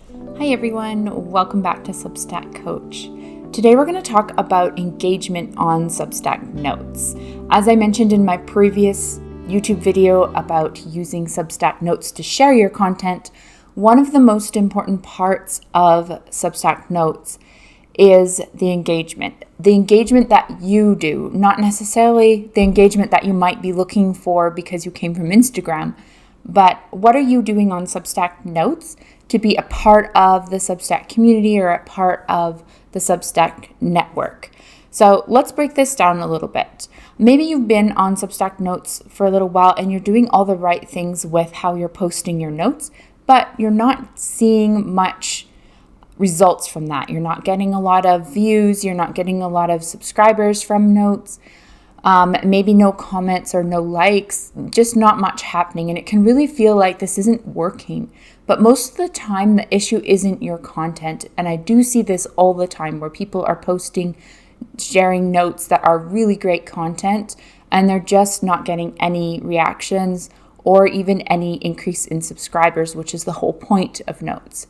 Hi everyone, welcome back to Substack Coach. Today we're going to talk about engagement on Substack Notes. As I mentioned in my previous YouTube video about using Substack Notes to share your content, one of the most important parts of Substack Notes is the engagement. The engagement that you do, not necessarily the engagement that you might be looking for because you came from Instagram, but what are you doing on Substack Notes to be a part of the Substack community or a part of the Substack network? So let's break this down a little bit. Maybe you've been on Substack Notes for a little while and you're doing all the right things with how you're posting your notes, but you're not seeing much results from that. You're not getting a lot of views. You're not getting a lot of subscribers from notes. Maybe no comments or no likes, just not much happening. And it can really feel like this isn't working. But most of the time, the issue isn't your content. And I do see this all the time where people are posting, sharing notes that are really great content, and they're just not getting any reactions or even any increase in subscribers, which is the whole point of notes.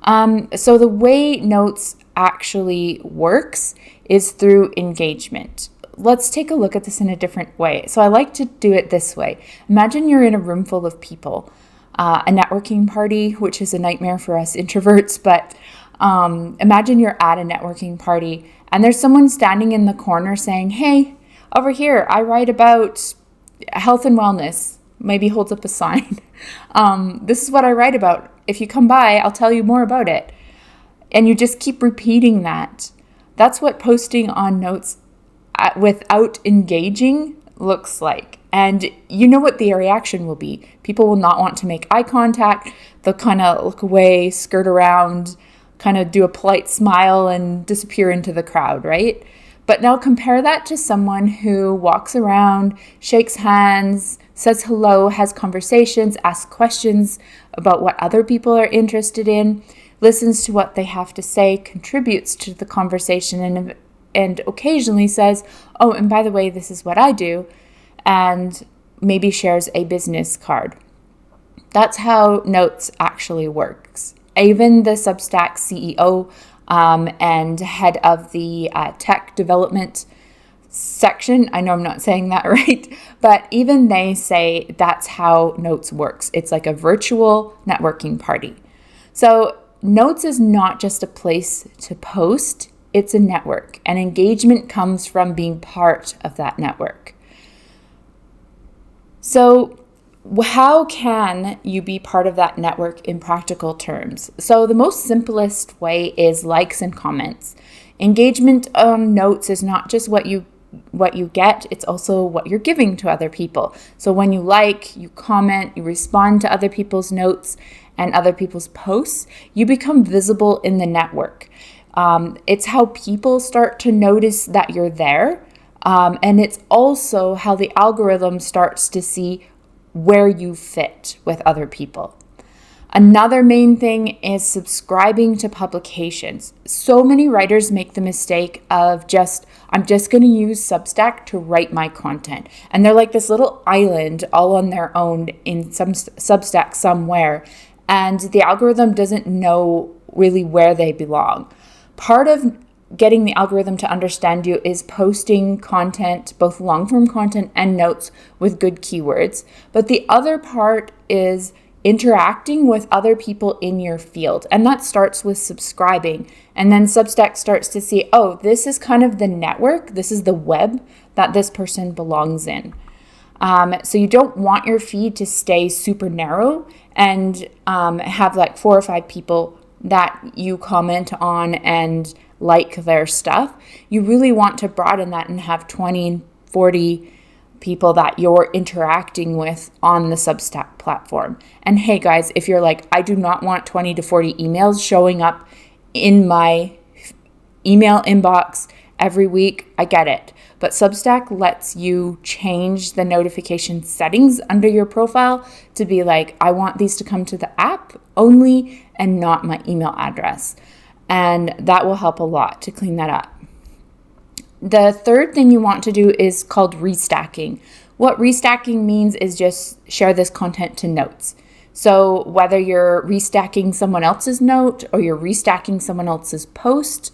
So the way notes actually works is through engagement. Let's take a look at this in a different way. So I like to do it this way. Imagine you're in a room full of people, a networking party, which is a nightmare for us introverts, but imagine you're at a networking party and there's someone standing in the corner saying, "Hey, over here, I write about health and wellness," maybe holds up a sign. "This is what I write about. If you come by, I'll tell you more about it." And you just keep repeating that. That's what posting on notes without engaging looks like. And you know what the reaction will be. People will not want to make eye contact. They'll kind of look away, skirt around, kind of do a polite smile and disappear into the crowd, right? But now compare that to someone who walks around, shakes hands, says hello, has conversations, asks questions about what other people are interested in, listens to what they have to say, contributes to the conversation, and occasionally says, "Oh, and by the way, this is what I do," and maybe shares a business card. That's how Notes actually works. Even the Substack CEO and head of the tech development section, I know I'm not saying that right, but even they say that's how Notes works. It's like a virtual networking party. So Notes is not just a place to post, it's a network, and engagement comes from being part of that network. So how can you be part of that network in practical terms? So the most simplest way is likes and comments. Engagement on Notes is not just what you get, it's also what you're giving to other people. So when you like, you comment, you respond to other people's notes and other people's posts, you become visible in the network. It's how people start to notice that you're there. And it's also how the algorithm starts to see where you fit with other people. Another main thing is subscribing to publications. So many writers make the mistake of I'm just going to use Substack to write my content. And they're like this little island all on their own in some Substack somewhere. And the algorithm doesn't know really where they belong. Part of getting the algorithm to understand you is posting content, both long-form content and notes with good keywords. But the other part is interacting with other people in your field. And that starts with subscribing. And then Substack starts to see, oh, this is kind of the network. This is the web that this person belongs in. So you don't want your feed to stay super narrow and have like 4 or 5 people that you comment on and like their stuff. You really want to broaden that and have 20, 40 people that you're interacting with on the Substack platform. And hey guys, if you're like, I do not want 20 to 40 emails showing up in my email inbox every week, I get it. But Substack lets you change the notification settings under your profile to be like, I want these to come to the app only and not my email address. And that will help a lot to clean that up. The third thing you want to do is called restacking. What restacking means is just share this content to notes. So whether you're restacking someone else's note or you're restacking someone else's post,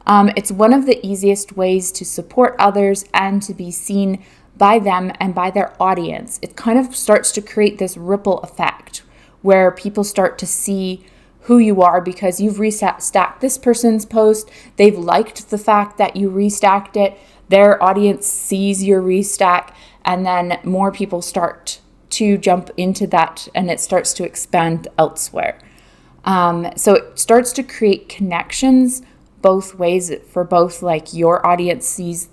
it's one of the easiest ways to support others and to be seen by them and by their audience. It kind of starts to create this ripple effect where people start to see who you are because you've restacked this person's post. They've liked the fact that you restacked it. Their audience sees your restack, and then more people start to jump into that, and it starts to expand elsewhere. So it starts to create connections both ways for both, like your audience sees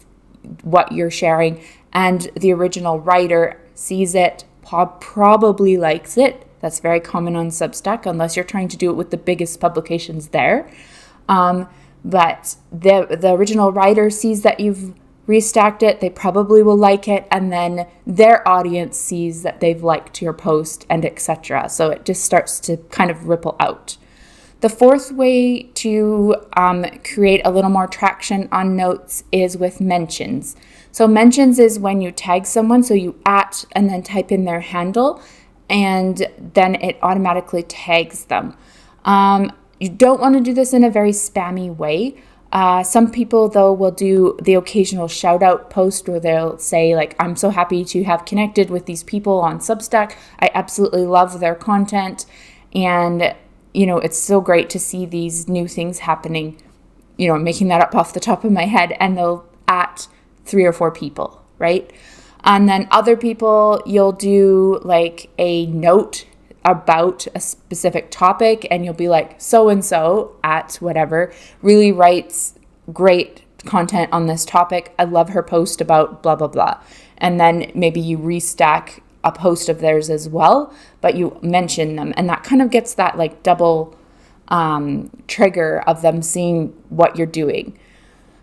what you're sharing and the original writer sees it, probably likes it. That's very common on Substack, unless you're trying to do it with the biggest publications there. But the original writer sees that you've restacked it, they probably will like it, and then their audience sees that they've liked your post, and etc. So it just starts to kind of ripple out. The fourth way to create a little more traction on notes is with mentions. So mentions is when you tag someone, so you @ and then type in their handle, and then it automatically tags them. You don't want to do this in a very spammy way. Some people, though, will do the occasional shout out post where they'll say, like, I'm so happy to have connected with these people on Substack. I absolutely love their content. And, it's so great to see these new things happening. I'm making that up off the top of my head, and they'll @ 3 or 4 people, right? And then other people, you'll do like a note about a specific topic, and you'll be like, so-and-so at whatever really writes great content on this topic. I love her post about blah, blah, blah. And then maybe you restack a post of theirs as well, but you mention them. And that kind of gets that like double trigger of them seeing what you're doing.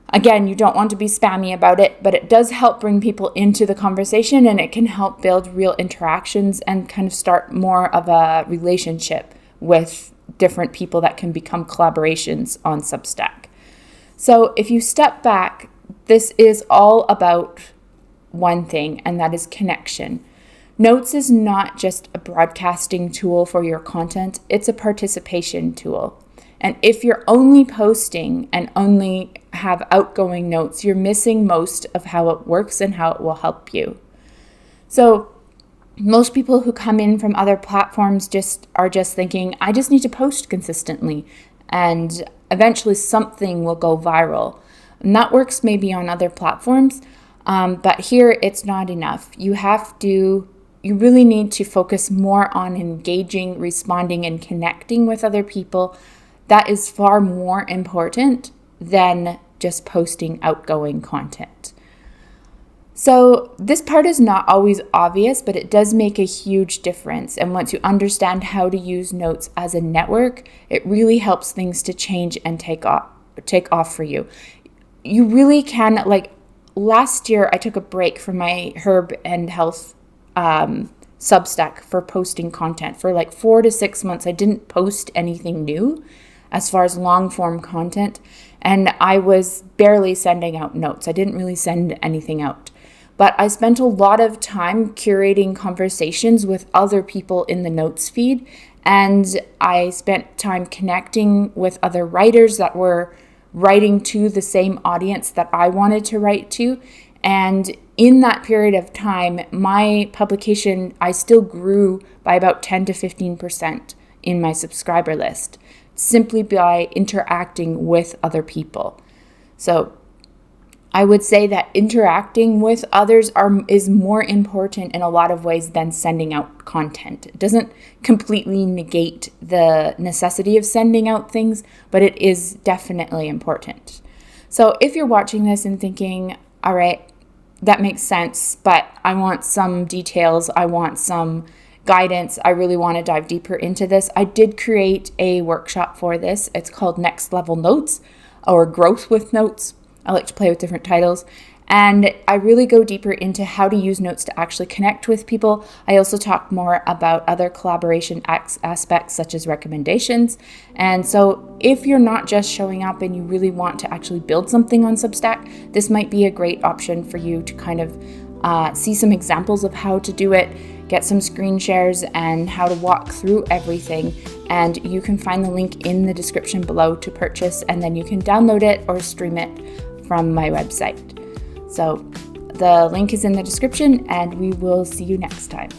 Again, you don't want to be spammy about it, but it does help bring people into the conversation, and it can help build real interactions and kind of start more of a relationship with different people that can become collaborations on Substack. So if you step back, this is all about one thing, and that is connection. Notes is not just a broadcasting tool for your content, it's a participation tool. And if you're only posting and only have outgoing notes, you're missing most of how it works and how it will help you. So most people who come in from other platforms are just thinking, I just need to post consistently, and eventually something will go viral. And that works maybe on other platforms, but here it's not enough. You really need to focus more on engaging, responding, and connecting with other people. That is far more important than just posting outgoing content. So this part is not always obvious, but it does make a huge difference. And once you understand how to use notes as a network, it really helps things to change and take off for you. You really can, like last year, I took a break from my herb and health Substack for posting content. For like 4 to 6 months, I didn't post anything new as far as long form content, and I was barely sending out notes. I didn't really send anything out, but I spent a lot of time curating conversations with other people in the notes feed, and I spent time connecting with other writers that were writing to the same audience that I wanted to write to. And in that period of time, my publication, I still grew by about 10 to 15% in my subscriber list, simply by interacting with other people. So I would say that interacting with others is more important in a lot of ways than sending out content. It doesn't completely negate the necessity of sending out things, but it is definitely important. So if you're watching this and thinking, all right, that makes sense, but I want some details, I want some guidance, I really want to dive deeper into this, I did create a workshop for this. It's called Next Level Notes or Growth with Notes. I like to play with different titles. And I really go deeper into how to use notes to actually connect with people. I also talk more about other collaboration aspects such as recommendations. And so if you're not just showing up and you really want to actually build something on Substack, this might be a great option for you to kind of see some examples of how to do it. get some screen shares, and how to walk through everything. And you can find the link in the description below to purchase, and then you can download it or stream it from my website. So the link is in the description, and we will see you next time.